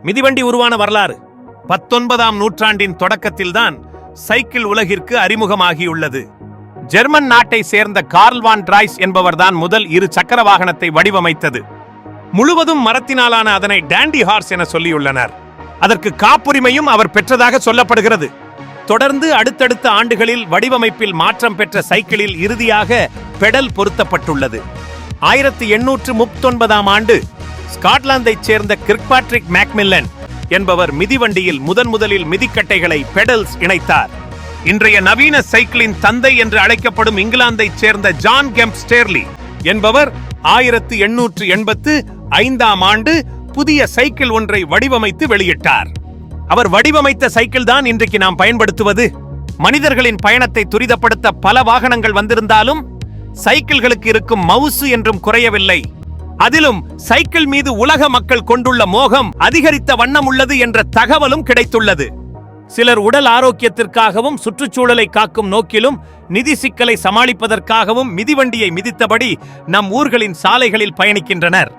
மிதிவண்டி உருவான வரலாறு 19ஆம் நூற்றாண்டின் தொடக்கத்தில்தான் சைக்கிள் உலகிற்கு அறிமுகமாகியுள்ளது. ஜெர்மன் நாட்டை சேர்ந்த கார்ல் வான் டிராய்ஸ் என்பவர்தான் முதல் இரு சக்கர வாகனத்தை வடிவமைத்தது. முழுவதும் மரத்தினாலான அதனை டாண்டி ஹார்ஸ் என சொல்லியுள்ளனர். அதற்கு காப்புரிமையும் அவர் பெற்றதாக சொல்லப்படுகிறது. தொடர்ந்து அடுத்தடுத்த ஆண்டுகளில் வடிவமைப்பில் மாற்றம் பெற்ற சைக்கிளில் இறுதியாக பெடல் பொருத்தப்பட்டுள்ளது. 1839ஆம் ஆண்டு ஸ்காட்லாந்தைச் சேர்ந்த கிர்க்பாட்ரிக் மேக்மில்லன் என்பவர் மிதிவண்டியில் முதலில் மிதிக்கட்டைகளை பெடல்ஸ் இணைத்தார். இன்றைய நவீன சைக்கிளின் தந்தை என்று அழைக்கப்படும் இங்கிலாந்தைச் சேர்ந்த ஜான் கெம்ப் ஸ்டேர்லி என்பவர் 1885ஆம் ஆண்டு புதிய சைக்கிள் ஒன்றை வடிவமைத்து வெளியிட்டார். அவர் வடிவமைத்த சைக்கிள் தான் இன்றைக்கு நாம் பயன்படுத்துவது. மனிதர்களின் பயணத்தை துரிதப்படுத்த பல வாகனங்கள் வந்திருந்தாலும் சைக்கிள்களுக்கு இருக்கும் மவுசு என்றும் குறையவில்லை. அதிலும் சைக்கிள் மீது உலக மக்கள் கொண்டுள்ள மோகம் அதிகரித்த வண்ணம் உள்ளது என்ற தகவலும் கிடைத்துள்ளது. சிலர் உடல் ஆரோக்கியத்திற்காகவும் சுற்றுச்சூழலை காக்கும் நோக்கிலும் நிதி சிக்கலை சமாளிப்பதற்காகவும் மிதிவண்டியை மிதித்தபடி நம் ஊர்களின் சாலைகளில் பயணிக்கின்றனர்.